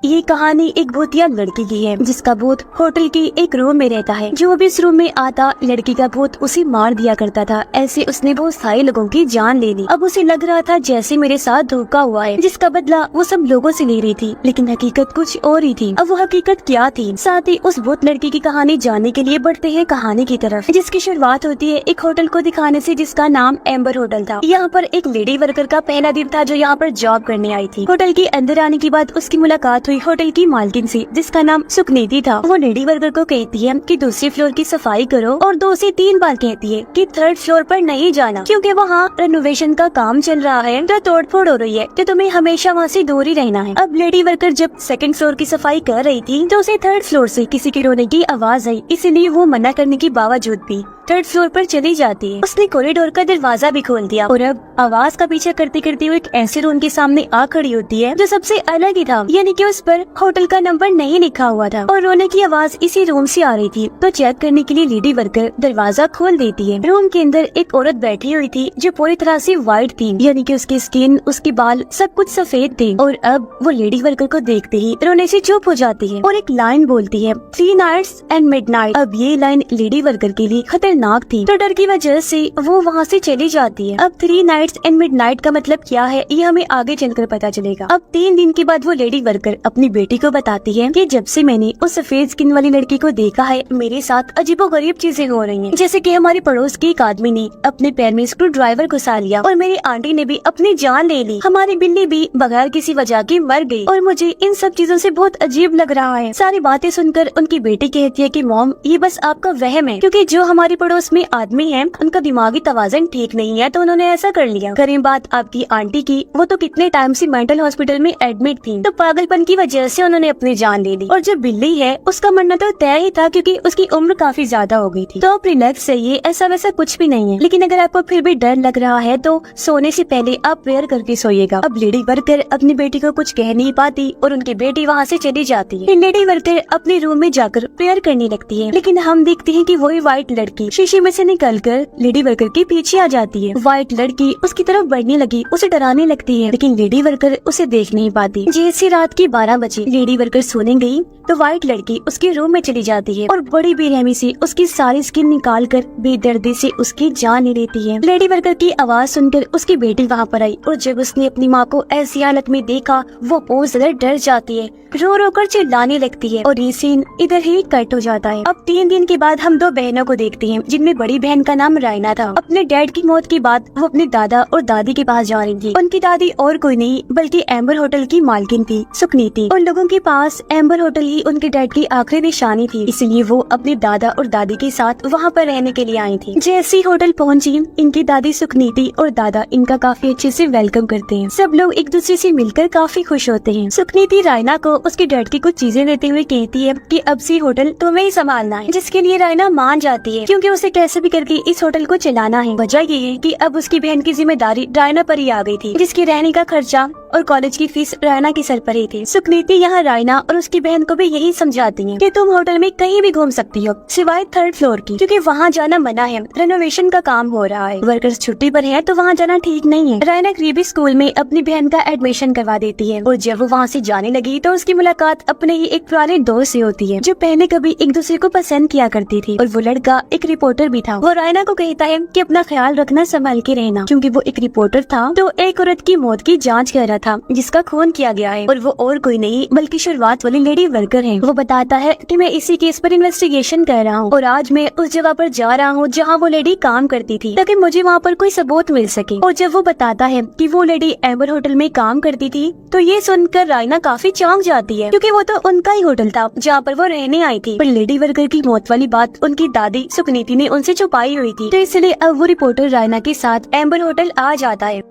ये कहानी एक भूतिया लड़की की है जिसका भूत होटल की एक रूम में रहता है। जो भी इस रूम में आता लड़की का भूत उसे मार दिया करता था। ऐसे उसने बहुत सारे लोगों की जान ले ली। अब उसे लग रहा था जैसे मेरे साथ धोखा हुआ है, जिसका बदला वो सब लोगों से ले रही थी, लेकिन हकीकत कुछ और ही थी। अब वो हकीकत क्या थी, साथ ही उस भूत लड़की की कहानी जानने के लिए बढ़ते हैं कहानी की तरफ, जिसकी शुरुआत होती है एक होटल को दिखाने से जिसका नाम एम्बर होटल था। यहाँ पर एक लेडी वर्कर का पहला दिन था जो यहाँ पर जॉब करने आई थी। होटल के अंदर आने के बाद उसकी मुलाकात हुई होटल की मालकिन से, जिसका नाम सुकनीति था। वो लेडी वर्कर को कहती है कि दूसरे फ्लोर की सफाई करो और 2 से 3 बार कहती है कि 3rd फ्लोर पर नहीं जाना, क्योंकि वहाँ रेनोवेशन का काम चल रहा है तो तोड़फोड़ हो रही है, तो तुम्हें हमेशा वहाँ से दूर ही रहना है। अब लेडी वर्कर जब 2nd फ्लोर की सफाई कर रही थी तो उसे 3rd फ्लोर से किसी के रोने की आवाज आई, इसीलिए वो मना करने के बावजूद भी 3rd फ्लोर पर चली जाती है। उसने कॉरिडोर का दरवाजा भी खोल दिया और अब आवाज का पीछा करते करते वो एक ऐसे रूम के सामने आ खड़ी होती है जो सबसे अलग ही था, यानी कि उस पर होटल का नंबर नहीं लिखा हुआ था और रोने की आवाज इसी रूम से आ रही थी। तो चेक करने के लिए लेडी वर्कर दरवाजा खोल देती है। रूम के अंदर एक औरत बैठी हुई थी जो पूरी तरह से व्हाइट थी, यानी कि उसकी स्किन, उसके बाल सब कुछ सफेद थे। और अब वो लेडी वर्कर को देखते ही रोने से चुप हो जाती है और एक लाइन बोलती है, 3 नाइट्स एंड मिडनाइट। अब ये लाइन लेडी वर्कर के लिए खतरनाक थी, तो डर की वजह से वो वहाँ से चली जाती है। अब 3 नाइट्स एंड मिडनाइट का मतलब क्या है ये हमें आगे चलकर पता चलेगा। अब 3 दिन के बाद वो लेडी वर्कर अपनी बेटी को बताती है कि जब से मैंने उस सफेद स्किन वाली लड़की को देखा है मेरे साथ अजीबोगरीब चीजें हो रही हैं। जैसे कि हमारे पड़ोस के एक आदमी ने अपने पैर में स्क्रू ड्राइवर घुसा लिया और मेरी आंटी ने भी अपनी जान ले ली। हमारी बिल्ली भी बगैर किसी वजह की मर गई और मुझे इन सब चीजों से बहुत अजीब लग रहा है। सारी बातें सुनकर उनकी बेटी कहती है कि मॉम ये बस आपका वहम है, क्योंकि जो हमारे पड़ोस में आदमी है उनका दिमागी तवाज़ुन ठीक नहीं है तो उन्होंने ऐसा कर लिया। करें बात आपकी आंटी की, वो तो कितने टाइम से मेंटल हॉस्पिटल में एडमिट थी, तो पागलपन की वजह से उन्होंने अपनी जान ले ली। और जो बिल्ली है उसका मरना तो तय ही था क्योंकि उसकी उम्र काफी ज्यादा हो गई थी। तो आप रिलैक्स रहिए, ऐसा वैसा कुछ भी नहीं है, लेकिन अगर आपको फिर भी डर लग रहा है तो सोने से पहले आप प्रेयर करके सोइएगा। अब लेडी वर्कर अपनी बेटी को कुछ कह नहीं पाती और उनकी बेटी वहाँ से चली जाती है। लेडी वर्कर अपने रूम में जाकर प्रेयर करने लगती है, लेकिन हम देखते हैं कि वही व्हाइट लड़की शीशे में से निकलकर लेडी वर्कर के पीछे आ जाती है। व्हाइट लड़की उसकी तरफ बढ़ने लगी, उसे डराने लगती है, लेकिन लेडी वर्कर उसे देख नहीं पाती। जैसे रात के 12 बजे लेडी वर्कर सोने गई तो व्हाइट लड़की उसके रूम में चली जाती है और बड़ी बेरहमी से उसकी सारी स्किन निकालकर बेदर्दी से उसकी जान ले लेती है। लेडी वर्कर की आवाज सुनकर उसकी बेटी वहाँ पर आई और जब उसने अपनी माँ को ऐसी हालत में देखा वो बहुत ज्यादा डर जाती है, रो रो कर चिल्लाने लगती है और ये सीन इधर ही कट हो जाता है। अब 3 दिन के बाद हम 2 बहनों को देखते हैं, जिनमें बड़ी बहन का नाम रायना था। अपने डैड की मौत के बाद वो अपने दादा और दादी के पास जा रही थी। उनकी दादी और कोई नहीं बल्कि एम्बर होटल की मालकिन थी, सुकनीति। उन लोगों के पास एम्बर होटल ही उनके डैड की आखिरी निशानी थी, इसलिए वो अपने दादा और दादी के साथ वहाँ पर रहने के लिए आई थी। जैसे होटल पहुँची, इनकी दादी सुकनीति और दादा इनका काफी अच्छे से वेलकम करते हैं। सब लोग एक दूसरे से मिलकर काफी खुश होते हैं। सुकनीति रायना को उसके डैड की कुछ चीजें देते हुए कहती है कि अब से होटल तुम्हें ही संभालना है, जिसके लिए रायना मान जाती है क्योंकि उसे कैसे भी करके इस होटल को चलाना है। वजह ये है कि अब उसकी बहन की जिम्मेदारी रायना पर ही आ गई थी, जिसके रहने का खर्चा और कॉलेज की फीस रायना की सर पर ही थी। सुकनीति यहाँ रायना और उसकी बहन को भी यही समझाती है कि तुम होटल में कहीं भी घूम सकती हो सिवाय 3rd फ्लोर की, क्योंकि वहाँ जाना मना है, रेनोवेशन का काम हो रहा है, वर्कर्स छुट्टी पर है तो वहाँ जाना ठीक नहीं है। रायना करीबी स्कूल में अपनी बहन का एडमिशन करवा देती है और जब वो वहाँ से जाने लगी तो उसकी मुलाकात अपने ही एक पुराने दोस्त से होती है जो पहले कभी एक दूसरे को पसंद किया करती थी, और वो लड़का एक रिपोर्टर भी था। वो रायना को कहता है कि अपना ख्याल रखना, संभाल के रहना, क्योंकि वो एक रिपोर्टर था तो एक औरत की मौत की जांच कर रहा था जिसका खून किया गया है, और वो और कोई नहीं बल्कि शुरुआत वाली लेडी वर्कर है। वो बताता है कि मैं इसी केस पर इन्वेस्टिगेशन कर रहा हूँ और आज मैं उस जगह पर जा रहा हूँ जहाँ वो लेडी काम करती थी, ताकि मुझे वहाँ पर कोई सबूत मिल सके। और जब वो बताता है कि वो लेडी एम्बर होटल में काम करती थी तो ये सुनकर रायना काफी चौंक जाती है, क्योंकि वो तो उनका ही होटल था जहाँ पर वो रहने आई थी। पर लेडी वर्कर की मौत वाली बात उनकी दादी सुकनीति ने उनसे छुपाई हुई थी, तो इसलिए अब वो रिपोर्टर रायना के साथ एम्बर होटल आ जाता है।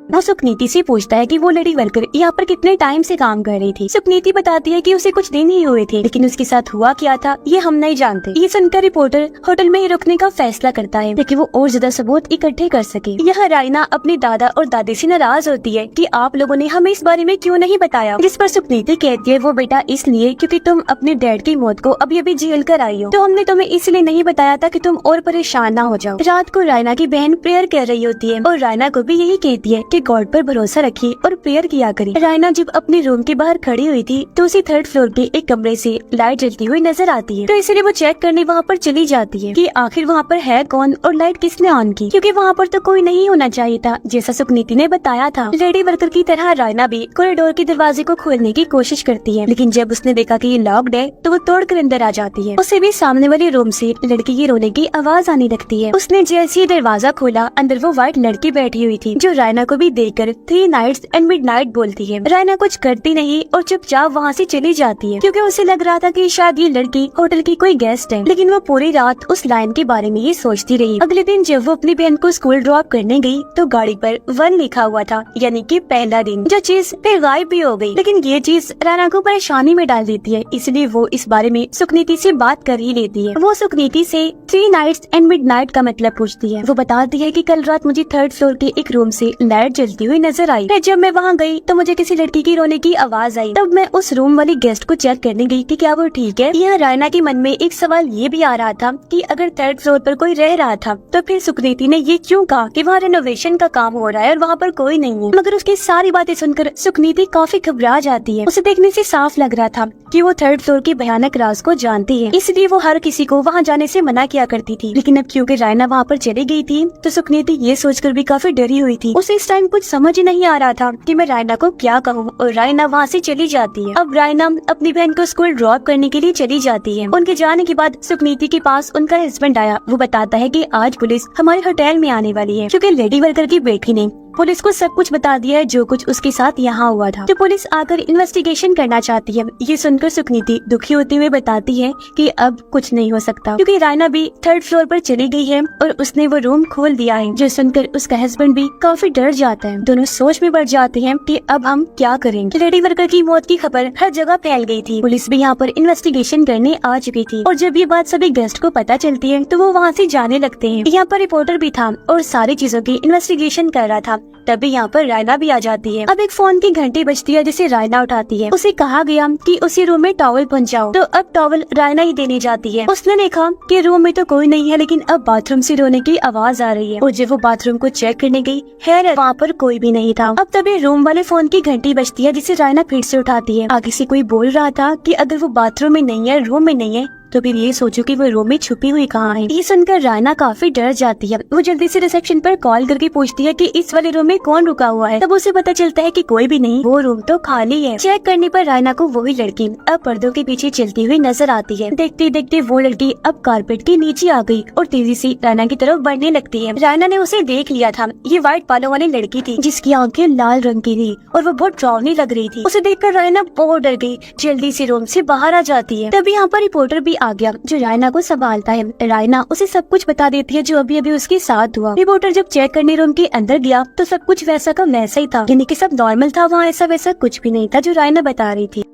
वो सुकनीति से पूछता है कि वो लेडी वर्कर यहाँ पर कितने टाइम से काम कर रही थी। सुकनीति बताती है कि उसे कुछ दिन ही हुए थे, लेकिन उसके साथ हुआ क्या था ये हम नहीं जानते। ये सुनकर रिपोर्टर होटल में ही रुकने का फैसला करता है ताकि वो और ज्यादा सबूत इकट्ठे कर सके। यह रायना अपने दादा और दादी से नाराज होती है कि आप लोगों ने हमें इस बारे में क्यों नहीं बताया, जिस पर सुकनीति कहती है वो बेटा इसलिए क्योंकि तुम अपने डैड की मौत को अभी अभी झेल कर आई हो, तो हमने तुम्हें इसलिए नहीं बताया था कि तुम और परेशान ना हो जाओ। रात को रायना की बहन प्रेयर कर रही होती है और रायना को भी यही कहती है के गॉड पर भरोसा रखिए और प्रेयर किया करें। रायना जब अपने रूम के बाहर खड़ी हुई थी तो उसे 3rd फ्लोर के एक कमरे से लाइट जलती हुई नजर आती है, तो इसलिए वो चेक करने वहाँ पर चली जाती है कि आखिर वहाँ पर है कौन और लाइट किसने ऑन की, क्योंकि वहाँ पर तो कोई नहीं होना चाहिए था जैसा सुकनीति ने बताया था। लेडी वर्कर की तरह रायना भी कॉरिडोर के दरवाजे को खोलने की कोशिश करती है, लेकिन जब उसने देखा कि ये लॉक्ड है तो वो तोड़कर अंदर आ जाती है। उसे भी सामने वाले रूम से लड़की के रोने की आवाज आने लगती है। उसने जैसे ही दरवाजा खोला, अंदर वो व्हाइट लड़की बैठी हुई थी जो रायना को भी देखकर 3 नाइट्स एंड मिडनाइट बोलती है। रायना कुछ करती नहीं और चुपचाप वहाँ से चली जाती है, क्योंकि उसे लग रहा था कि शायद ये लड़की होटल की कोई गेस्ट है, लेकिन वो पूरी रात उस लाइन के बारे में ही सोचती रही। अगले दिन जब वो अपनी बहन को स्कूल ड्रॉप करने गई तो गाड़ी पर 1 लिखा हुआ था, यानी कि पहला दिन, जो चीज फिर गायब भी हो गई। लेकिन ये चीज रायना को परेशानी में डाल देती है, इसलिए वो इस बारे में सुकनीति से बात कर ही लेती है। वो सुकनीति से 3 नाइट्स एंड मिडनाइट का मतलब पूछती है। वो बताती है कि कल रात मुझे 3rd फ्लोर के एक रूम से लाइट जलती हुई नजर आई। जब मैं वहाँ गई तो मुझे किसी लड़की की रोने की आवाज आई। तब मैं उस रूम वाली गेस्ट को चेक करने गई कि क्या वो ठीक है। यहाँ रायना के मन में एक सवाल ये भी आ रहा था कि अगर 3rd फ्लोर पर कोई रह रहा था तो फिर सुकनीति ने ये क्यों कहा कि वहाँ रेनोवेशन का काम हो रहा है और वहाँ पर कोई नहीं है। मगर उसकी सारी बातें सुनकर सुकनीति काफी घबरा जाती है। उसे देखने से साफ लग रहा था कि वो 3rd फ्लोर के भयानक राज को जानती है, इसलिए वो हर किसी को वहाँ जाने से मना किया करती थी। लेकिन अब क्योंकि रायना वहाँ पर चली गई थी तो सुकनीति ये सोचकर भी काफी डरी हुई थी। उसे इस टाइम कुछ समझ ही नहीं आ रहा था कि मैं रायना को क्या कहूँ, और रायना वहाँ से चली जाती है। अब रायना अपनी बहन को स्कूल ड्रॉप करने के लिए चली जाती है। उनके जाने के बाद सुकनीति के पास उनका हस्बैंड आया। वो बताता है कि आज पुलिस हमारे होटल में आने वाली है, क्योंकि लेडी वर्कर की बेटी ने पुलिस को सब कुछ बता दिया है जो कुछ उसके साथ यहाँ हुआ था। तो पुलिस आकर इन्वेस्टिगेशन करना चाहती है। ये सुनकर सुकनीति दुखी होते हुए बताती है कि अब कुछ नहीं हो सकता, क्योंकि रायना भी 3rd फ्लोर पर चली गई है और उसने वो रूम खोल दिया है। जो सुनकर उसका हस्बैंड भी काफी डर जाता है। दोनों सोच में पड़ जाते हैं कि अब हम क्या करेंगे। लेडी वर्कर की मौत की खबर हर जगह फैल गई थी। पुलिस भी यहाँ पर इन्वेस्टिगेशन करने आ चुकी थी, और जब ये बात सभी गेस्ट को पता चलती है तो वो वहाँ से जाने लगते हैं। यहाँ पर रिपोर्टर भी था और सारी चीजों की इन्वेस्टिगेशन कर रहा था। तभी यहाँ पर रायना भी आ जाती है। अब एक फोन की घंटी बजती है जिसे रायना उठाती है। उसे कहा गया कि उसी रूम में टॉवल पहुँचाओ, तो अब टॉवल रायना ही देने जाती है। उसने देखा कि रूम में तो कोई नहीं है, लेकिन अब बाथरूम से रोने की आवाज आ रही है, और जब वो बाथरूम को चेक करने गई है वहाँ पर कोई भी नहीं था। अब तभी रूम वाले फोन की घंटी बजती है जिसे रायना फिर से उठाती है। आगे से कोई बोल रहा था कि अगर वो बाथरूम में नहीं है, रूम में नहीं है, तो फिर ये सोचो कि वो रूम में छुपी हुई कहाँ है। ये सुनकर रायना काफी डर जाती है। वो जल्दी से रिसेप्शन पर कॉल करके पूछती है कि इस वाले रूम में कौन रुका हुआ है। तब उसे पता चलता है कि कोई भी नहीं, वो रूम तो खाली है। चेक करने पर रायना को वही लड़की अब पर्दों के पीछे चलती हुई नजर आती है। देखते देखते वो लड़की अब कारपेट के नीचे आ गई और तेजी से रायना की तरफ बढ़ने लगती है। रायना ने उसे देख लिया था। ये व्हाइट बालों वाली लड़की थी जिसकी आंखें लाल रंग की थी और वो बहुत डरावनी लग रही थी। उसे देखकर रायना बहुत डर गई, जल्दी से रूम से बाहर आ जाती है। तभी यहाँ पर रिपोर्टर भी आ गया जो रायना को संभालता है। रायना उसे सब कुछ बता देती है जो अभी अभी उसके साथ हुआ। रिपोर्टर जब चेक करने रूम के अंदर गया तो सब कुछ वैसा का वैसा ही था, यानी कि सब नॉर्मल था। वहाँ ऐसा वैसा कुछ भी नहीं था जो रायना बता रही थी।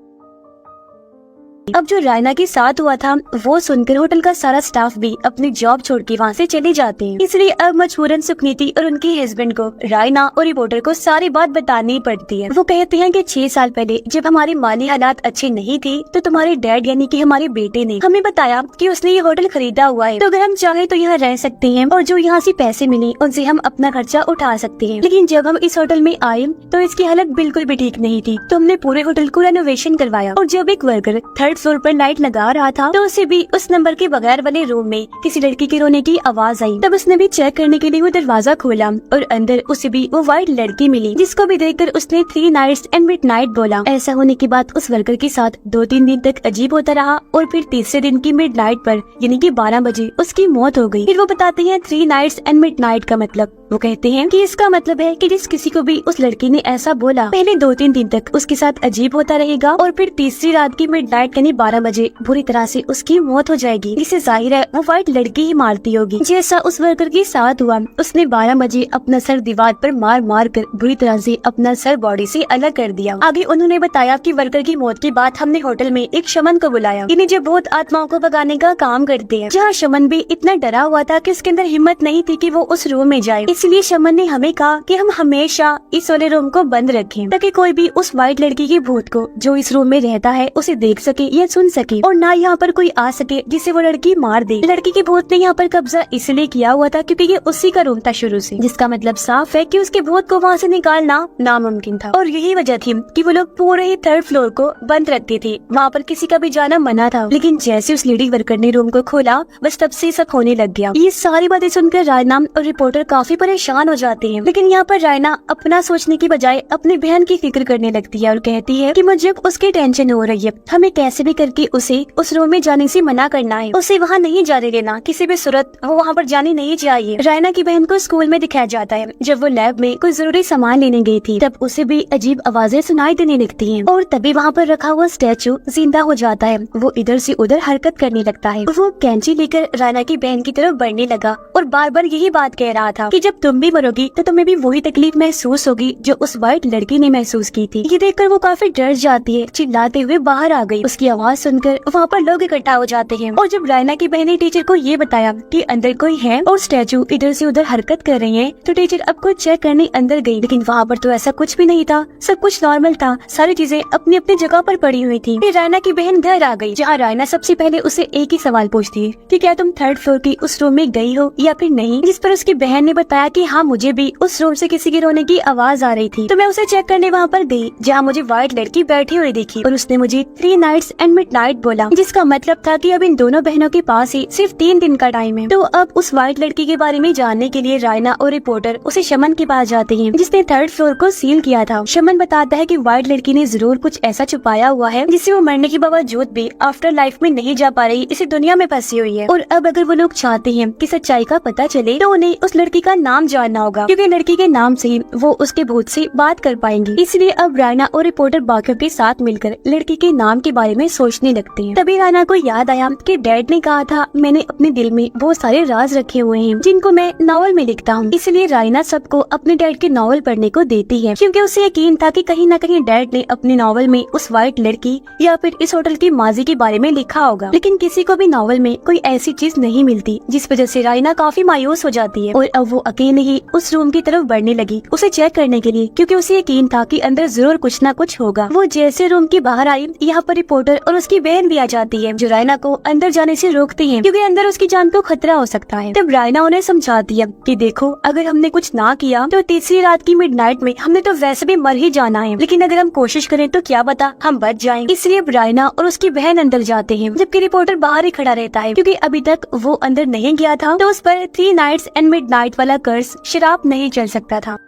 अब जो रायना के साथ हुआ था वो सुनकर होटल का सारा स्टाफ भी अपनी जॉब छोड़ के वहाँ से चले जाते हैं। इसलिए अब मजबूरन सुकनीति और उनके हस्बैंड को रायना और रिपोर्टर को सारी बात बतानी पड़ती है। वो कहते हैं कि 6 साल पहले जब हमारी माली हालात अच्छे नहीं थे तो तुम्हारे डैड यानी कि हमारे बेटे ने हमें बताया कि उसने ये होटल खरीदा हुआ है, तो अगर हम चाहे तो यहाँ रह सकते हैं और जो यहाँ से पैसे मिले उनसे हम अपना खर्चा उठा सकते हैं। लेकिन जब हम इस होटल में आए तो इसकी हालत बिल्कुल भी ठीक नहीं थी, तो हमने पूरे होटल को रेनोवेशन करवाया। और जब एक वर्कर 3rd फ्लोर पर लाइट लगा रहा था तो उसे भी उस नंबर के बगैर वाले रूम में किसी लड़की के रोने की आवाज आई। तब उसने भी चेक करने के लिए वो दरवाजा खोला और अंदर उसे भी वो व्हाइट लड़की मिली, जिसको भी देखकर उसने 3 नाइट्स एंड मिडनाइट बोला। ऐसा होने के बाद उस वर्कर के साथ 2-3 दिन तक अजीब होता रहा और फिर तीसरे दिन की मिडनाइट पर यानी कि 12 बजे उसकी मौत हो गई। फिर वो बताते हैं 3 नाइट्स एंड मिडनाइट का मतलब। वो कहते हैं कि इसका मतलब है कि जिस किसी को भी उस लड़की ने ऐसा बोला पहले 2-3 दिन तक उसके साथ अजीब होता रहेगा और फिर तीसरी रात की मिडनाइट यानी 12 बजे बुरी तरह से उसकी मौत हो जाएगी। इससे जाहिर है वो व्हाइट लड़की ही मारती होगी, जैसा उस वर्कर के साथ हुआ। उसने 12 बजे अपना सर दीवार पर मार मार कर बुरी तरह से अपना सर बॉडी से अलग कर दिया। आगे उन्होंने बताया कि वर्कर की मौत के बाद हमने होटल में एक शमन को बुलाया, इन्हें जो बहुत आत्माओं को भगाने का काम करते हैं। जहाँ शमन भी इतना डरा हुआ था कि उसके अंदर हिम्मत नहीं थी कि वो उस रूम में जाए। इसलिए शमन ने हमें कहा कि हम हमेशा इस वाले रूम को बंद रखें ताकि कोई भी उस व्हाइट लड़की के भूत को जो इस रूम में रहता है उसे देख सके या सुन सके, और ना यहाँ पर कोई आ सके जिसे वो लड़की मार दे। लड़की के भूत ने यहाँ पर कब्जा इसलिए किया हुआ था क्योंकि ये उसी का रूम था शुरू से, जिसका मतलब साफ है कि उसके भूत को वहाँ से निकालना नामुमकिन था। और यही वजह थी कि वो लोग पूरे ही 3rd फ्लोर को बंद रखते थे, वहाँ पर किसी का भी जाना मना था। लेकिन जैसे उस लेडी वर्कर ने रूम को खोला बस तब से सब होने लग गया। ये सारी बातें सुनकर रायना और रिपोर्टर काफी परेशान हो जाते हैं। लेकिन यहाँ पर रायना अपना सोचने की बजाय अपनी बहन की फिक्र करने लगती है और कहती है कि मुझे उसकी टेंशन हो रही है, हमें कैसे भी करके उसे उस रूम में जाने से मना करना है, उसे वहाँ नहीं जाने देना, किसी भी सूरत वो वहाँ पर जाने नहीं चाहिए। रायना की बहन को स्कूल में दिखाया जाता है जब वो लैब में कोई जरूरी सामान लेने गई थी, तब उसे भी अजीब आवाजें सुनाई देने लगती हैं और तभी वहाँ पर रखा हुआ स्टैचू जिंदा हो जाता है। वो इधर से उधर हरकत करने लगता है। वो कैंची लेकर रायना की बहन की तरफ बढ़ने लगा और बार बार यही बात कह रहा था कि जब तुम भी मरोगी तो तुम्हें भी वही तकलीफ महसूस होगी जो उस व्हाइट लड़की ने महसूस की थी। ये देखकर वो काफी डर जाती है, चिल्लाते हुए बाहर आ गई। उसकी आवाज सुनकर वहाँ पर लोग इकट्ठा हो जाते हैं और जब रायना की बहन ने टीचर को ये बताया कि अंदर कोई है और स्टैचू इधर से उधर हरकत कर रही है, तो टीचर अब कुछ चेक करने अंदर गई। लेकिन वहाँ पर तो ऐसा कुछ भी नहीं था, सब कुछ नॉर्मल था, सारी चीजें अपनी अपनी जगह पर पड़ी हुई थी। फिर रायना की बहन घर आ गई, जहाँ रायना सबसे पहले उसे एक ही सवाल पूछती है कि क्या तुम 3rd फ्लोर की उस रूम में गई हो या फिर नहीं, जिस पर उसकी बहन ने बताया कि हाँ मुझे भी उस रूम से किसी के रोने की आवाज आ रही थी, तो मैं उसे चेक करने वहाँ पर गई जहाँ मुझे व्हाइट लड़की बैठी हुई दिखी और उसने मुझे 3 नाइट्स एंड मिडनाइट बोला, जिसका मतलब था कि अब इन दोनों बहनों के पास ही सिर्फ 3 दिन का टाइम है। तो अब उस व्हाइट लड़की के बारे में जानने के लिए रायना और रिपोर्टर उसे शमन के पास जाते हैं जिसने 3rd फ्लोर को सील किया था। शमन बताता है कि व्हाइट लड़की ने जरूर कुछ ऐसा छुपाया हुआ है जिससे वो मरने के बावजूद भी आफ्टर लाइफ में नहीं जा पा रही, इसी दुनिया में फंसी हुई है। और अब अगर वो लोग चाहते हैं कि सच्चाई का पता चले तो उन्हें उस लड़की का नाम जानना होगा, क्योंकि लड़की के नाम से ही वो उसके भूत से बात कर पाएंगी। इसलिए अब रायना और रिपोर्टर बाकियों के साथ मिलकर लड़की के नाम के बारे में सोचने लगते हैं। तभी रायना को याद आया कि डैड ने कहा था मैंने अपने दिल में बहुत सारे राज रखे हुए हैं जिनको मैं नॉवल में लिखता हूँ। इसलिए रायना सबको अपने डैड के नॉवल पढ़ने को देती है, क्योंकि उसे यकीन था कि कहीं न कहीं डैड ने अपने नॉवल में उस व्हाइट लड़की या फिर इस होटल की माजी के बारे में लिखा होगा। लेकिन किसी को भी नॉवल में कोई ऐसी चीज नहीं मिलती, जिस वजह से रायना काफी मायूस हो जाती है और अब वो अकेले ही उस रूम की तरफ बढ़ने लगी उसे चेक करने के लिए, क्योंकि उसे यकीन था कि अंदर जरूर कुछ न कुछ होगा। वो जैसे रूम के बाहर आई, यहाँ पर रिपोर्टर और उसकी बहन भी आ जाती है जो रायना को अंदर जाने से रोकती है, क्योंकि अंदर उसकी जान को खतरा हो सकता है। तब रायना उन्हें समझाती है कि देखो अगर हमने कुछ ना किया तो तीसरी रात की मिडनाइट में हमने तो वैसे भी मर ही जाना है, लेकिन अगर हम कोशिश करें तो क्या पता हम बच जाएंगे। इसलिए अब रायना और उसकी बहन अंदर जाते हैं जबकि रिपोर्टर बाहर ही खड़ा रहता है, क्योंकि अभी तक वो अंदर नहीं गया था तो उस पर 3 नाइट्स एंड मिडनाइट वाला कर्स शराब नहीं चल सकता था।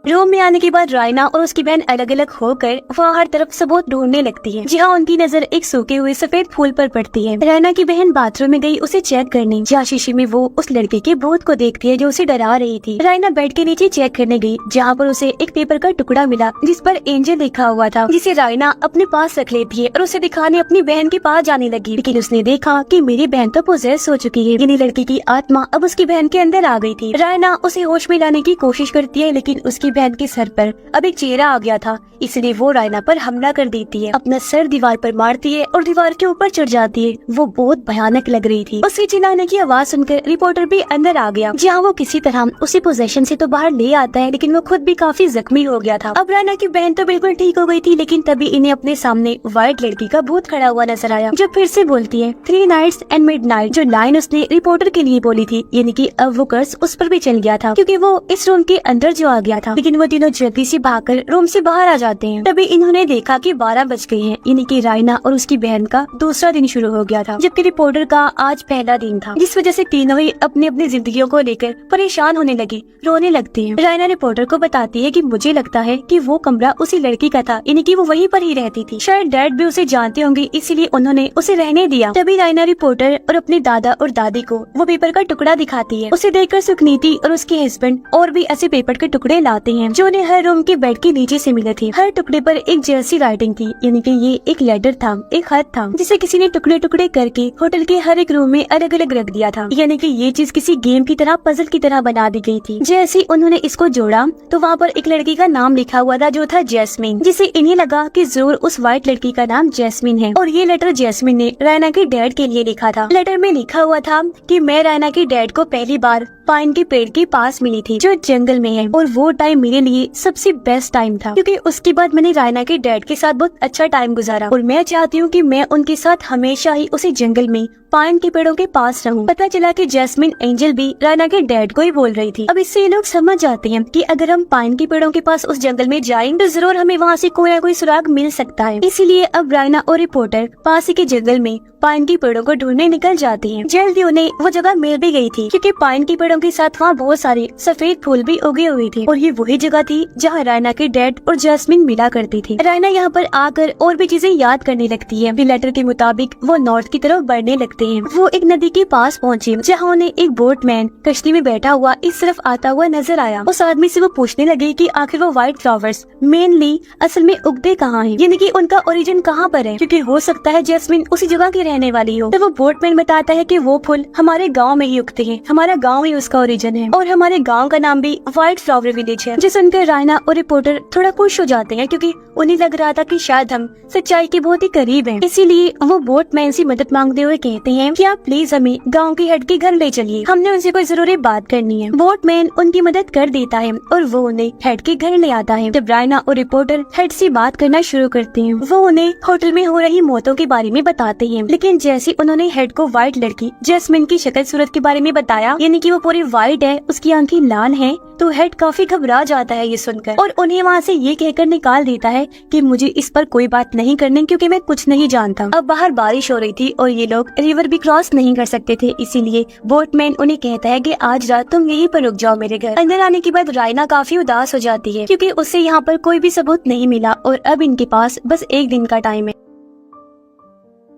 रूम में आने के बाद रायना और उसकी बहन अलग अलग होकर वहाँ हर तरफ सबूत ढूंढने लगती है, जहाँ उनकी नजर एक सूखे हुए सफेद फूल पर पड़ती है। रायना की बहन बाथरूम में गई उसे चेक करने, जहाँ शीशे में वो उस लड़के के भूत को देखती है जो उसे डरा रही थी। रायना बेड के नीचे चेक करने गई, जहाँ पर उसे एक पेपर का टुकड़ा मिला जिस पर एंजल लिखा हुआ था, जिसे रायना अपने पास रख लेती है और उसे दिखाने अपनी बहन के पास जाने लगी। लेकिन उसने देखा कि मेरी बहन तो पोजेस हो चुकी है, यानी लड़की की आत्मा अब उसकी बहन के अंदर आ गई थी। रायना उसे होश में लाने की कोशिश करती है, लेकिन उसकी बहन के सर पर अब एक चेहरा आ गया था, इसलिए वो रायना पर हमला कर देती है, अपना सर दीवार पर मारती है और दीवार के ऊपर चढ़ जाती है। वो बहुत भयानक लग रही थी। उसके चिल्लाने की आवाज सुनकर रिपोर्टर भी अंदर आ गया, जहाँ वो किसी तरह उसे पोजेशन से तो बाहर ले आता है, लेकिन वो खुद भी काफी जख्मी हो गया था। अब रायना की बहन तो बिल्कुल ठीक हो गई थी, लेकिन तभी इन्हें अपने सामने व्हाइट लड़की का भूत खड़ा हुआ नजर आया, जो फिर से बोलती है 3 नाइट्स एंड मिडनाइट, जो लाइन उसने रिपोर्टर के लिए बोली थी, यानी कि अब वो कर्स उस पर भी चल गया था, क्योंकि वो इस रूम के अंदर जो आ गया था। लेकिन वो तीनों जल्दी से भागकर रूम से बाहर आ जाते हैं। तभी इन्होंने देखा कि 12 बज गए हैं, यानी कि रायना और उसकी बहन का दूसरा दिन शुरू हो गया था, जबकि रिपोर्टर का आज पहला दिन था, जिस वजह से तीनों ही अपनी अपनी जिंदगियों को लेकर परेशान होने लगी, रोने लगती हैं। रायना रिपोर्टर को बताती है कि मुझे लगता है कि वो कमरा उसी लड़की का था, यानी कि वो वहीं पर ही रहती थी। शायद डैड भी उसे जानते होंगे, इसीलिए उन्होंने उसे रहने दिया। तभी रायना रिपोर्टर और अपने दादा और दादी को वो पेपर का टुकड़ा दिखाती है। उसे देखकर सुखनीति और उसके हस्बैंड और भी ऐसे पेपर के टुकड़े लाते हैं, जो उन्हें हर रूम के बेड के नीचे से मिले थे। हर टुकड़े पर एक जैसी राइटिंग थी, यानी कि ये एक लेटर था, एक खत था, जिसे किसी ने टुकड़े टुकड़े करके होटल के हर एक रूम में अलग अलग रख दिया था, यानी कि ये चीज किसी गेम की तरह, पजल की तरह बना दी गई थी। जैसे उन्होंने इसको जोड़ा तो वहाँ पर एक लड़की का नाम लिखा हुआ था, जो था जैस्मिन, जिसे इन्हें लगा कि जरूर उस व्हाइट लड़की का नाम जैस्मिन है। और ये लेटर जैस्मिन ने रायना के डैड के लिए लिखा था। लेटर में लिखा हुआ था कि मैं रायना के डैड को पहली बार पाइन के पेड़ के पास मिली थी जो जंगल में है, और वो टाइम मेरे लिए सबसे बेस्ट टाइम था क्योंकि उसके बाद मैंने रायना के डैड के साथ बहुत अच्छा टाइम गुजारा और मैं चाहती हूँ कि मैं उनके साथ हमेशा ही उसी जंगल में पाइन के पेड़ों के पास रहूं। पता चला कि जैस्मिन एंजल भी रायना के डैड को ही बोल रही थी। अब इससे ये लोग समझ जाते हैं कि अगर हम पाइन के पेड़ों के पास उस जंगल में जाएं तो जरूर हमें वहाँ से कोई ना कोई सुराग मिल सकता है। इसीलिए अब रायना और रिपोर्टर पास ही के जंगल में पाइन के पेड़ों को ढूंढने निकल जाती हैं। जल्दी उन्हें वो जगह मिल भी गई थी क्योंकि पाइन के पेड़ों के साथ वहाँ बहुत सारे सफेद फूल भी उगे हुए थे और ये वही जगह थी जहाँ रायना के डैड और जैस्मिन मिला करती थी। रायना यहाँ पर आकर और भी चीजें याद करने लगती है। लेटर के मुताबिक वो नॉर्थ की तरफ बढ़ने लगते हैं। वो एक नदी के पास पहुँचे जहाँ उन्हें एक बोटमैन कश्ती में बैठा हुआ इस तरफ आता हुआ नजर आया। उस आदमी से वो पूछने लगे कि आखिर वो व्हाइट फ्लावर्स मेनली असल में उगते कहाँ हैं, यानी कि उनका ओरिजिन कहाँ पर है, क्योंकि हो सकता है जैस्मिन उसी जगह की रहने वाली हो। तो वो बोटमैन बताता है कि वो फूल हमारे गांव में ही उगते हैं, हमारा गांव ही उसका ओरिजिन है और हमारे गांव का नाम भी व्हाइट फ्लावर विलेज है। जिसे सुनकर रायना और रिपोर्टर थोड़ा खुश हो जाते हैं क्योंकि उन्हें लग रहा था कि शायद हम सच्चाई के बहुत ही करीब हैं। इसीलिए वो बोटमैन से मदद मांगते हुए कहते हैं कि आप प्लीज हमें गांव की हेड के घर ले चलिए, हमने उनसे कोई जरूरी बात करनी है। बोटमैन उनकी मदद कर देता है और वो उन्हें हेड के घर ले आता है। जब रायना और रिपोर्टर हेड से बात करना शुरू करते हैं वो उन्हें होटल में हो रही मौतों के बारे में बताते हैं, लेकिन जैसे उन्होंने हेड को व्हाइट लड़की जैस्मिन की शक्ल सूरत के बारे में बताया, यानी कि वो पूरी व्हाइट है, उसकी आंखें लाल हैं, तो हेड काफी घबरा जाता है ये सुनकर और उन्हें वहाँ से ये कहकर निकाल देता है कि मुझे इस पर कोई बात नहीं करनी क्योंकि मैं कुछ नहीं जानता। अब बाहर बारिश हो रही थी और ये लोग रिवर भी क्रॉस नहीं कर सकते थे, इसीलिए बोटमैन उन्हें कहता है कि आज रात तुम यहीं पर रुक जाओ मेरे घर। अंदर आने के बाद रायना काफी उदास हो जाती है क्योंकि उससे यहाँ पर कोई भी सबूत नहीं मिला और अब इनके पास बस एक दिन का टाइम है।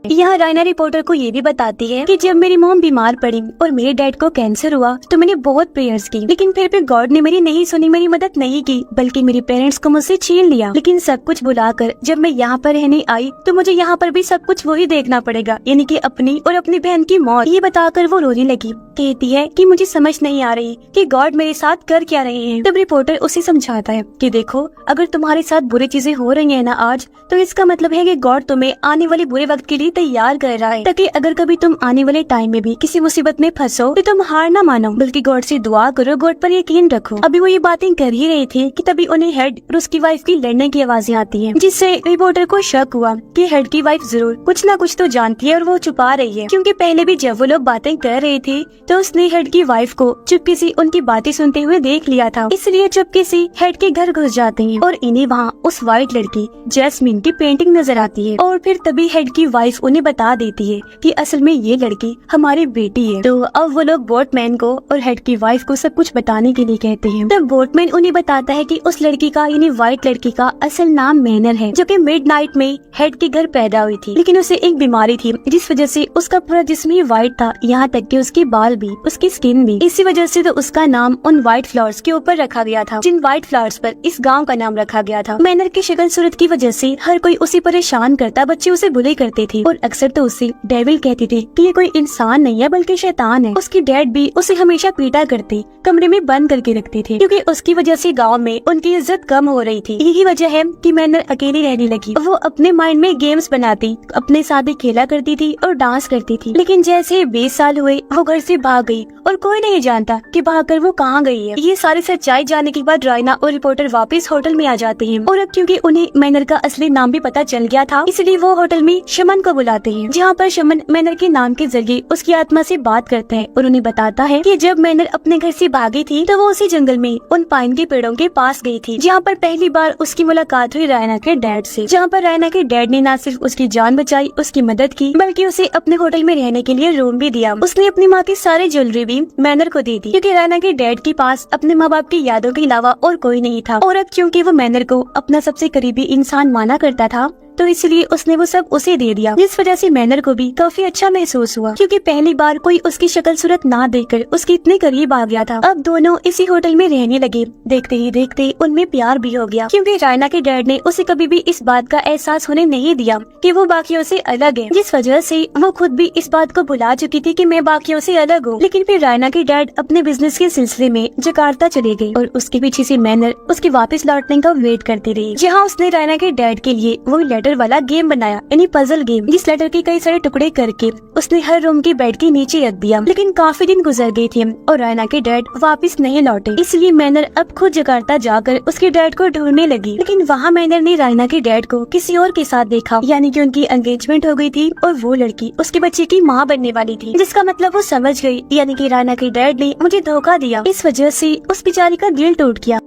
यहाँ रायना रिपोर्टर को ये भी बताती है कि जब मेरी मॉम बीमार पड़ी और मेरे डैड को कैंसर हुआ तो मैंने बहुत प्रेयर्स की, लेकिन फिर भी गॉड ने मेरी नहीं सुनी, मेरी मदद नहीं की, बल्कि मेरे पेरेंट्स को मुझसे छीन लिया। लेकिन सब कुछ भुलाकर जब मैं यहाँ पर रहने आई तो मुझे यहाँ पर भी सब कुछ वही देखना पड़ेगा, यानी कि अपनी और अपनी बहन की मौत। ये बताकर वो रोने लगी, कहती है कि मुझे समझ नहीं आ रही कि गॉड मेरे साथ कर क्या रहे हैं। तब रिपोर्टर उसे समझाता है कि देखो, अगर तुम्हारे साथ बुरी चीजें हो रही है ना आज, तो इसका मतलब है कि गॉड तुम्हें आने वाले बुरे वक्त के लिए तैयार कर रहा है, ताकि अगर कभी तुम आने वाले टाइम में भी किसी मुसीबत में फंसो तो तुम हार ना मानो, बल्कि गॉड से दुआ करो, गॉड पर यकीन रखो। अभी वो ये बातें कर ही रहे थे कि तभी उन्हें हेड और उसकी वाइफ की लड़ने की आवाजें आती हैं, जिससे रिपोर्टर को शक हुआ कि हेड की वाइफ जरूर कुछ ना कुछ तो जानती है और वो छुपा रही है, क्योंकि पहले भी जब वो लोग बातें कर रहे थे तो उसने हेड की वाइफ को चुपके से उनकी बातें सुनते हुए देख लिया था, इसलिए चुपके से हेड के घर घुस जाते हैं और इन्हें वहाँ उस व्हाइट लड़की जैस्मिन की पेंटिंग नजर आती है। और फिर तभी हेड की वाइफ उन्हें बता देती है कि असल में ये लड़की हमारी बेटी है। तो अब वो लोग बोटमैन को और हेड की वाइफ को सब कुछ बताने के लिए कहते हैं। तब बोटमैन उन्हें बताता है कि उस लड़की का यानी व्हाइट लड़की का असल नाम मैनर है, जो कि मिडनाइट में हेड के घर पैदा हुई थी, लेकिन उसे एक बीमारी थी जिस वजह से उसका पूरा जिस्म ही व्हाइट था, यहाँ तक कि उसके बाल भी, उसकी स्किन भी। इसी वजह से तो उसका नाम उन व्हाइट फ्लावर्स के ऊपर रखा गया था, जिन व्हाइट फ्लावर्स पर इस गांव का नाम रखा गया था। मैनर की शक्ल सूरत की वजह से हर कोई उसे परेशान करता, बच्चे उसे बुली करते थे और अक्सर तो उसे डेविल कहते थे कि ये कोई इंसान नहीं है बल्कि शैतान है। उसकी डैड भी उसे हमेशा पीटा करते, कमरे में बंद करके रखते थे, क्योंकि उसकी वजह से गांव में उनकी इज्जत कम हो रही थी। यही वजह है कि मैनर अकेली रहने लगी। वो अपने माइंड में गेम्स बनाती, अपने साथ ही खेला करती थी और डांस करती थी, लेकिन जैसे 20 साल हुए वो घर से भाग गई और कोई नहीं जानता कि भागकर वो कहाँ गई है। ये सारी सच्चाई जानने के बाद रायना और रिपोर्टर वापस होटल में आ जाते हैं और अब क्योंकि उन्हें मैनर का असली नाम भी पता चल गया था, इसलिए वो होटल में शमन को बुलाते हैं, जहाँ पर शमन मैनर के नाम के जरिए उसकी आत्मा से बात करता है और उन्हें बताता है कि जब मैनर अपने घर से भागी थी तो वो उसी जंगल में उन पाइन के पेड़ों के पास गई थी, जहाँ पर पहली बार उसकी मुलाकात हुई रायना के डैड से, जहाँ पर रायना के डैड ने न सिर्फ उसकी जान बचाई, उसकी मदद की, बल्कि उसे अपने होटल में रहने के लिए रूम भी दिया। उसने अपनी माँ की सारी ज्वेलरी भी मैनर को दे दी, क्योंकि रायना के डैड के पास अपने माँ बाप की यादों के अलावा और कोई नहीं था, और अब क्योंकि वो मैनर को अपना सबसे करीबी इंसान माना करता था तो इसलिए उसने वो सब उसे दे दिया, जिस वजह से मैनर को भी काफी अच्छा महसूस हुआ, क्योंकि पहली बार कोई उसकी शक्ल सूरत ना देखकर उसके इतने करीब आ गया था। अब दोनों इसी होटल में रहने लगे। देखते ही देखते उनमें प्यार भी हो गया, क्योंकि रायना के डैड ने उसे कभी भी इस बात का एहसास होने नहीं दिया कि वो बाकियों से अलग है, जिस वजह से वो खुद भी इस बात को भुला चुकी थी कि मैं बाकियों से अलग हूँ। लेकिन फिर रायना के डैड अपने बिजनेस के सिलसिले में जकार्ता चले गए और उसके पीछे से मैनर उसके वापस लौटने का वेट करती रही, जहाँ उसने रायना के डैड के लिए वो लेटर लेटर वाला गेम बनाया, यानी पजल गेम, जिस लेटर के कई सारे टुकड़े करके उसने हर रूम के बेड के नीचे रख दिया। लेकिन काफी दिन गुजर गए थे और रायना के डैड वापस नहीं लौटे, इसलिए मैनर अब खुद जकार्ता जाकर उसके डैड को ढूंढने लगी। लेकिन वहाँ मैनर ने रायना के डैड को किसी और के साथ देखा, यानी कि उनकी एंगेजमेंट हो गई थी और वो लड़की उसके बच्चे की माँ बनने वाली थी, जिसका मतलब वो समझ गई, यानी कि रायना के डैड ने मुझे धोखा दिया। इस वजह से उस बेचारी का दिल टूट गया।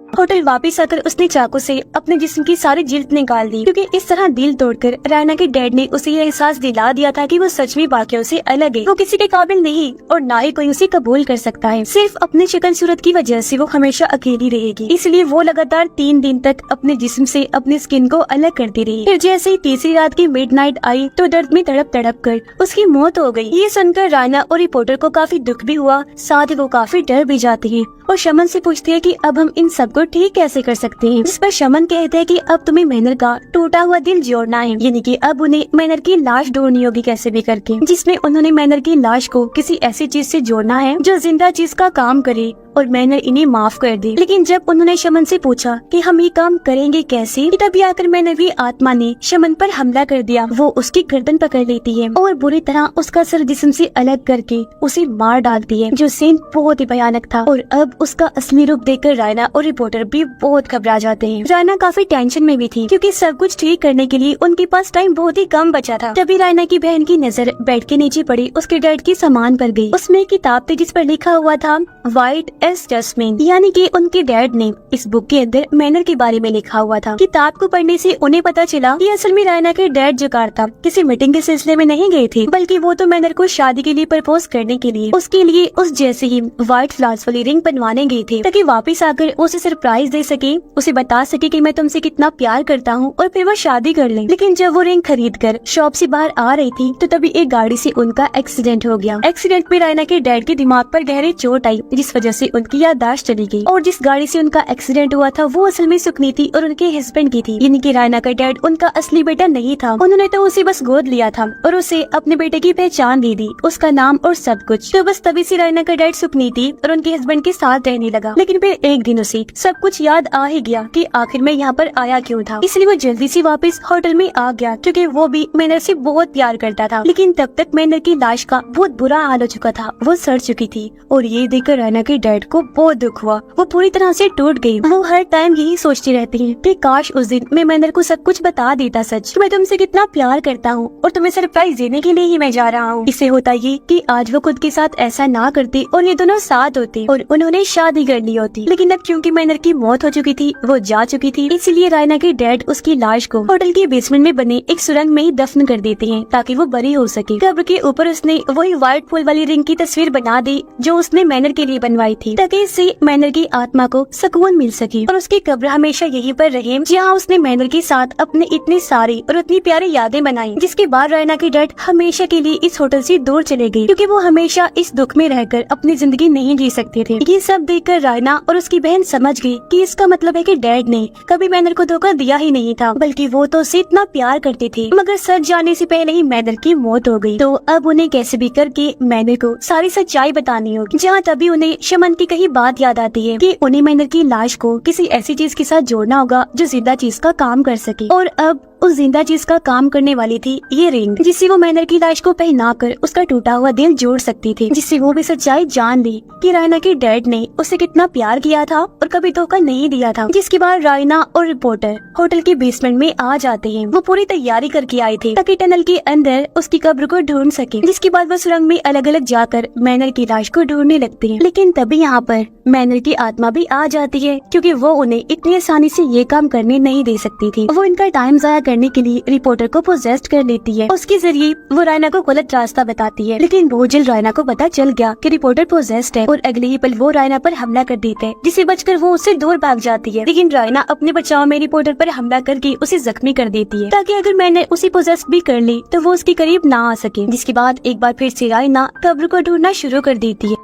होटल वापस आकर उसने चाकू से अपने जिस्म की सारी जिल्द निकाल दी, क्योंकि इस तरह दिल तोड़कर रायना के डैड ने उसे ये एहसास दिला दिया था कि वो सच में बाकियों से अलग है। वो किसी के काबिल नहीं और ना ही कोई उसे कबूल कर सकता है। सिर्फ अपनी शक्ल सूरत की वजह से वो हमेशा अकेली रहेगी। इसलिए वो लगातार 3 दिन तक अपने जिस्म से अपनी स्किन को अलग करती रही। फिर जैसे ही तीसरी रात की मिडनाइट आई तो दर्द में तड़प तड़प कर उसकी मौत हो गई। ये सुनकर रायना और रिपोर्टर को काफी दुख भी हुआ, साथ ही वो काफी डर भी जाती है और शमन से पूछती है कि अब हम इन सबको ठीक कैसे कर सकते हैं। जिस पर शमन कहते हैं कि अब तुम्हें मैनर का टूटा हुआ दिल जोड़ना है, यानी कि अब उन्हें मैनर की लाश ढूंढनी होगी कैसे भी करके, जिसमें उन्होंने मैनर की लाश को किसी ऐसी चीज से जोड़ना है जो जिंदा चीज का काम करे और मैनर इन्हें माफ कर दे। लेकिन जब उन्होंने शमन से पूछा कि हम ये काम करेंगे कैसे, तभी आकर मैनवी आत्मा ने शमन पर हमला कर दिया। वो उसकी गर्दन पकड़ लेती है और बुरी तरह उसका सर जिस्म से अलग करके उसे मार डालती है, जो सीन बहुत ही भयानक था। और अब उसका असली रूप देखकर रायना और रिपोर्टर भी बहुत घबरा जाते हैं। रायना काफी टेंशन में भी थी, क्योंकि सब कुछ ठीक करने के लिए उनके पास टाइम बहुत ही कम बचा था। तभी रायना की बहन की नजर बेड के नीचे पड़ी उसके डैड की सामान पर गई। उसमें एक किताब थी जिस पर लिखा हुआ था व्हाइट एस जस्मिन, यानी कि उनके डैड ने इस बुक के अंदर मैनर के बारे में लिखा हुआ था। किताब को पढ़ने से उन्हें पता चला कि असल में रायना के डैड जकार्ता किसी मीटिंग के सिलसिले में नहीं गए थे, बल्कि वो तो मैनर को शादी के लिए प्रपोज करने के लिए उसके लिए उस जैसे ही व्हाइट फ्लावर्स वाली रिंग बनवाने गए थे, ताकि वापस आकर उसे सरप्राइज दे सके, उसे बता सके कि मैं तुमसे कितना प्यार करता हूँ और फिर वो शादी कर ले। लेकिन जब वो रिंग खरीद कर शॉप से बाहर आ रही थी तो तभी एक गाड़ी से उनका एक्सीडेंट हो गया। एक्सीडेंट में रायना के डैड के दिमाग पर गहरी चोट आई, जिस वजह से उनकी याददाश्त चली गई। और जिस गाड़ी से उनका एक्सीडेंट हुआ था वो असल में सुकनीति और उनके हस्बैंड की थी, यानी कि रायना का डैड उनका असली बेटा नहीं था। उन्होंने तो उसे बस गोद लिया था और उसे अपने बेटे की पहचान दे दी, उसका नाम और सब कुछ। तो बस तभी से रायना का डैड सुकनीति और उनके हस्बैंड के साथ रहने लगा। लेकिन फिर एक दिन उसे सब कुछ याद आ ही गया कि आखिर में यहाँ पर आया क्यों था, इसलिए वो जल्दी से वापस होटल में आ गया, क्योंकि वो भी मैनर से बहुत प्यार करता था। लेकिन तब तक मैनर की लाश का बहुत बुरा हाल हो चुका था, वो सड़ चुकी थी। और ये देखकर रायना के डैड को बहुत दुख हुआ, वो पूरी तरह से टूट गई। वो हर टाइम यही सोचती रहती है कि काश उस दिन मैं मैनर को सब कुछ बता देता, सच मैं तुमसे कितना प्यार करता हूँ और तुम्हें सरप्राइज देने के लिए ही मैं जा रहा हूँ। इससे होता ये कि आज वो खुद के साथ ऐसा ना करती और ये दोनों साथ होते और उन्होंने शादी कर ली होती। लेकिन अब क्योंकि मैनर की मौत हो चुकी थी, वो जा चुकी थी, इसलिए रायना के डैड उसकी लाश को होटल के बेसमेंट में बने एक सुरंग में ही दफन कर देते हैं, ताकि वो बरी हो सके। कब्र के ऊपर उसने वही व्हाइट फूल वाली रिंग की तस्वीर बना दी जो उसने मैनर के लिए बनवाई थी, ताकि इससे मैनर की आत्मा को सुकून मिल सके और उसकी कब्र हमेशा यहीं पर रहे जहाँ उसने मैनर के साथ अपने इतनी सारी और इतनी प्यारी यादें बनाई। जिसके बाद रायना के डैड हमेशा के लिए इस होटल से दूर चले गए, क्योंकि वो हमेशा इस दुख में रहकर अपनी जिंदगी नहीं जी सकते थे। ये सब देखकर रायना और उसकी बहन समझ गई कि इसका मतलब है कि डैड ने कभी मैनर को धोखा दिया ही नहीं था, बल्कि वो तो उसे इतना प्यार करते थे। मगर सच जाने से पहले ही मैनर की मौत हो गई। तो अब उन्हें कैसे भी करके मैनर को सारी सच्चाई बतानी होगी। जहाँ तभी उन्हें शमन की कही बात याद आती है कि उन्हें मैनर की लाश को किसी ऐसी चीज के साथ जोड़ना होगा जो जिंदा चीज का काम कर सके। और अब उस जिंदा चीज का काम करने वाली थी ये रिंग, जिससे वो मैनर की लाश को पहनाकर उसका टूटा हुआ दिल जोड़ सकती थी, जिससे वो भी सच्चाई जान ली कि रायना के डैड ने उसे कितना प्यार किया था और कभी धोखा नहीं दिया था। जिसके बाद रायना और रिपोर्टर होटल के बेसमेंट में आ जाते हैं। वो पूरी तैयारी करके आए थे ताकि टनल के अंदर उसकी कब्र को ढूंढ सके। जिसके बाद वो सुरंग में अलग अलग जाकर मैनर की लाश को ढूंढने लगते हैं। लेकिन तभी यहाँ पर मैनर की आत्मा भी आ जाती है, क्योंकि वो उन्हें इतनी आसानी से ये काम करने नहीं दे सकती थी। वो इनका टाइम जाया करने के लिए रिपोर्टर को पोजेस्ट कर लेती है। उसके जरिए वो रायना को गलत रास्ता बताती है। लेकिन बहुत जल्द रायना को पता चल गया कि रिपोर्टर पोजेस्ट है और अगले ही पल वो रायना पर हमला कर देता है, जिसे बचकर वो उससे दूर भाग जाती है। लेकिन रायना अपने बचाव में रिपोर्टर पर हमला करके उसे जख्मी कर देती है, ताकि अगर मैंने उसे पोजेस्ट भी कर ली तो वो उसके करीब ना आ सके। जिसके बाद एक बार फिर से रायना कब्र को ढूंढना शुरू कर देती है।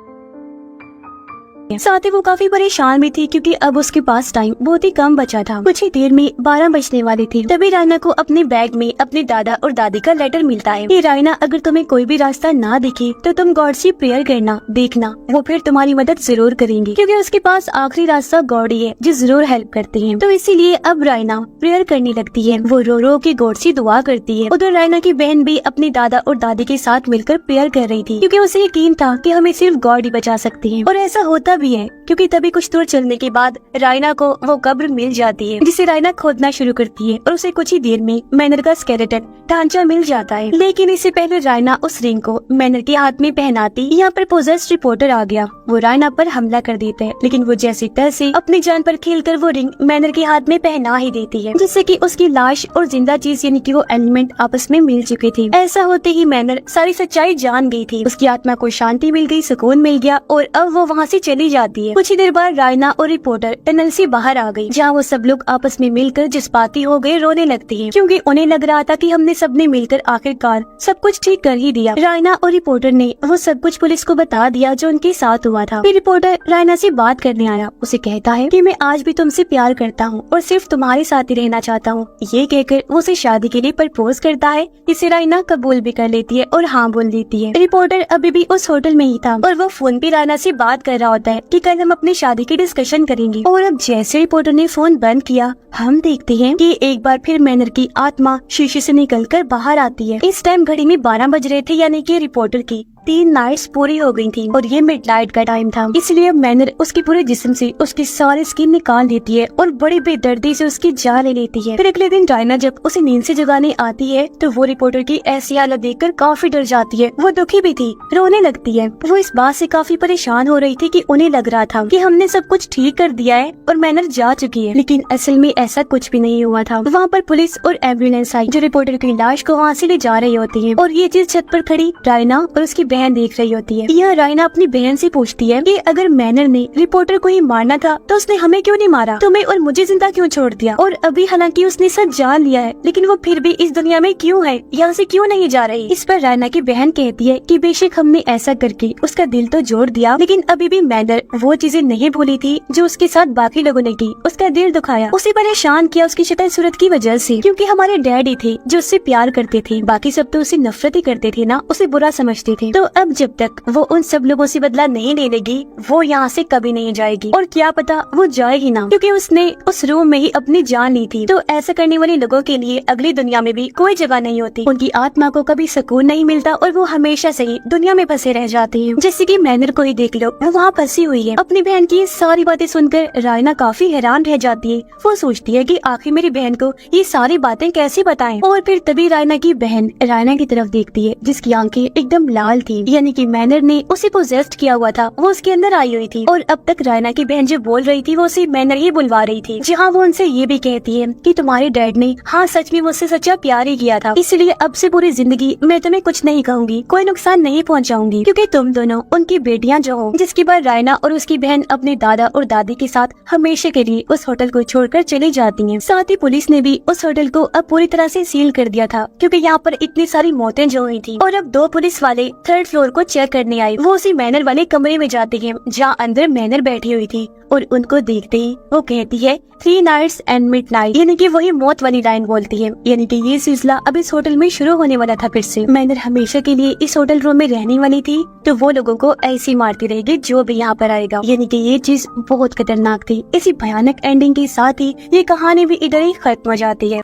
साथ ही वो काफी परेशान भी थी क्योंकि अब उसके पास टाइम बहुत ही कम बचा था। कुछ ही देर में 12 बजने वाले थे। तभी रायना को अपने बैग में अपने दादा और दादी का लेटर मिलता है कि रायना, अगर तुम्हें कोई भी रास्ता ना दिखे तो तुम गॉड से प्रेयर करना, देखना वो फिर तुम्हारी मदद जरूर करेंगे, क्योंकि उसके पास आखिरी रास्ता गॉड ही है जो जरूर हेल्प करते हैं। तो इसीलिए अब रायना प्रेयर करने लगती है। वो रो रो के गॉड से दुआ करती है। उधर रायना की बहन भी अपने दादा और दादी के साथ मिलकर प्रेयर कर रही थी, क्योंकि उसे यकीन था कि हमें सिर्फ गॉड ही बचा सकते हैं। और ऐसा होता भी है, क्योंकि तभी कुछ दूर चलने के बाद रायना को वो कब्र मिल जाती है, जिसे रायना खोदना शुरू करती है और उसे कुछ ही देर में मैनर का स्केलेटन ढांचा मिल जाता है। लेकिन इससे पहले रायना उस रिंग को मैनर के हाथ में पहनाती, यहाँ पर पोजेस्ड रिपोर्टर आ गया। वो रायना पर हमला कर देता है, लेकिन वो जैसे तैसे अपनी जान पर खेलकर वो रिंग मैनर के हाथ में पहना ही देती है, जिससे कि उसकी लाश और जिंदा चीज यानी कि वो एलिमेंट आपस में मिल चुकी थी। ऐसा होते ही मैनर सारी सच्चाई जान गई थी। उसकी आत्मा को शांति मिल गई, सुकून मिल गया और अब वो वहाँ से चली जाती है। कुछ ही देर बाद रायना और रिपोर्टर टनल से बाहर आ गई, जहाँ वो सब लोग आपस में मिलकर जज्बाती हो गए, रोने लगते हैं, क्योंकि उन्हें लग रहा था कि हमने सबने मिलकर आखिरकार सब कुछ ठीक कर ही दिया। रायना और रिपोर्टर ने वो सब कुछ पुलिस को बता दिया जो उनके साथ हुआ था। फिर रिपोर्टर रायना से बात करने आया। उसे कहता है कि मैं आज भी तुमसे प्यार करता हूँ और सिर्फ तुम्हारे साथ ही रहना चाहता हूँ। ये कहकर वो उसे शादी के लिए प्रपोज करता है, जिसे रायना कबूल भी कर लेती है और हाँ बोल देती है। रिपोर्टर अभी भी उस होटल में ही था और वो फोन पे रायना से बात कर रहा होता है कि कल हम अपनी शादी की डिस्कशन करेंगे। और अब जैसे रिपोर्टर ने फोन बंद किया, हम देखते हैं कि एक बार फिर मैनर की आत्मा शीशे से निकलकर बाहर आती है। इस टाइम घड़ी में 12 बज रहे थे, यानी कि रिपोर्टर की 3 नाइट्स पूरी हो गई थी और ये मिडनाइट का टाइम था। इसलिए मैनर उसके पूरे जिस्म से उसकी सारी स्किन निकाल देती है और बड़ी बेदर्दी से उसकी जान ले लेती है। फिर अगले दिन रायना जब उसे नींद से जगाने आती है तो वो रिपोर्टर की ऐसी हालत देखकर काफी डर जाती है। वो दुखी भी थी, रोने लगती है। वो इस बात से काफी परेशान हो रही थी कि उन्हें लग रहा था कि हमने सब कुछ ठीक कर दिया है और मैनर जा चुकी है, लेकिन असल में ऐसा कुछ भी नहीं हुआ था। वहाँ पर पुलिस और एम्बुलेंस आई जो रिपोर्टर की लाश को वहाँ से ले जा रही होती है और ये चीज छत पर खड़ी रायना और उसकी बहन देख रही होती है। यह रायना अपनी बहन से पूछती है कि अगर मैनर ने रिपोर्टर को ही मारना था तो उसने हमें क्यों नहीं मारा, तुम्हें और मुझे जिंदा क्यों छोड़ दिया। और अभी हालांकि उसने सब जान लिया है, लेकिन वो फिर भी इस दुनिया में क्यों है, यहाँ से क्यों नहीं जा रही। इस पर रायना की बहन कहती है कि बेशक हमने ऐसा करके उसका दिल तो जोड़ दिया, लेकिन अभी भी मैनर वो चीजें नहीं भूली थी जो उसके साथ बाकी लोगों ने की। उसका दिल दुखाया, उसे परेशान किया उसकी शैतान सूरत की वजह से, क्योंकि हमारे डैडी थे जो उससे प्यार करते थे, बाकी सब तो उसे नफरत ही करते थे ना, उसे बुरा समझते थे। तो अब जब तक वो उन सब लोगों से बदला नहीं ले लेगी, वो यहाँ से कभी नहीं जाएगी। और क्या पता वो जाएगी ना, क्योंकि उसने उस रूम में ही अपनी जान ली थी। तो ऐसा करने वाले लोगों के लिए अगली दुनिया में भी कोई जगह नहीं होती। उनकी आत्मा को कभी सुकून नहीं मिलता और वो हमेशा से ही दुनिया में फंसे रह जाते हैं। जैसे कि मैनर को ही देख लो, वो वहाँ फंसी हुई है। अपनी बहन की सारी बातें सुनकर रायना काफी हैरान रह जाती है। वो सोचती है कि आखिर मेरी बहन को ये सारी बातें कैसे बताएं। और फिर तभी रायना की बहन रायना की तरफ देखती है, जिसकी आंखें एकदम लाल थी, यानी कि मैनर ने उसे पोजेस्ट किया हुआ था, वो उसके अंदर आई हुई थी। और अब तक रायना की बहन जो बोल रही थी वो उसे मैनर ही बुलवा रही थी, जहाँ वो उनसे ये भी कहती है कि तुम्हारे डैड ने हाँ सच में मुझसे सच्चा प्यार ही किया था, इसलिए अब से पूरी जिंदगी मैं तुम्हें कुछ नहीं कहूंगी, कोई नुकसान नहीं पहुँचाऊंगी, क्योंकि तुम दोनों उनकी बेटियां जो हो। जिसके बाद रायना और उसकी बहन अपने दादा और दादी के साथ हमेशा के लिए उस होटल को छोड़कर चली जाती हैं। साथ ही पुलिस ने भी उस होटल को अब पूरी तरह से सील कर दिया था, क्योंकि यहाँ पर इतनी सारी मौतें जो हुई थी। और अब 2 पुलिस वाले 3rd फ्लोर को चेक करने आए। वो उसी मैनर वाले कमरे में जाते हैं जहाँ अंदर मैनर बैठी हुई थी, और उनको देखते ही वो कहती है 3 नाइट्स एंड मिडनाइट, यानी कि वही मौत वाली लाइन बोलती है। यानी कि ये सिलसिला अब इस होटल में शुरू होने वाला था। फिर से मैनर हमेशा के लिए इस होटल रूम में रहने वाली थी, तो वो लोगों को ऐसी मारती रहेगी जो भी यहाँ पर आएगा। यानी कि ये चीज बहुत खतरनाक थी। इसी भयानक एंडिंग के साथ ही ये कहानी भी इधर ही खत्म हो जाती है।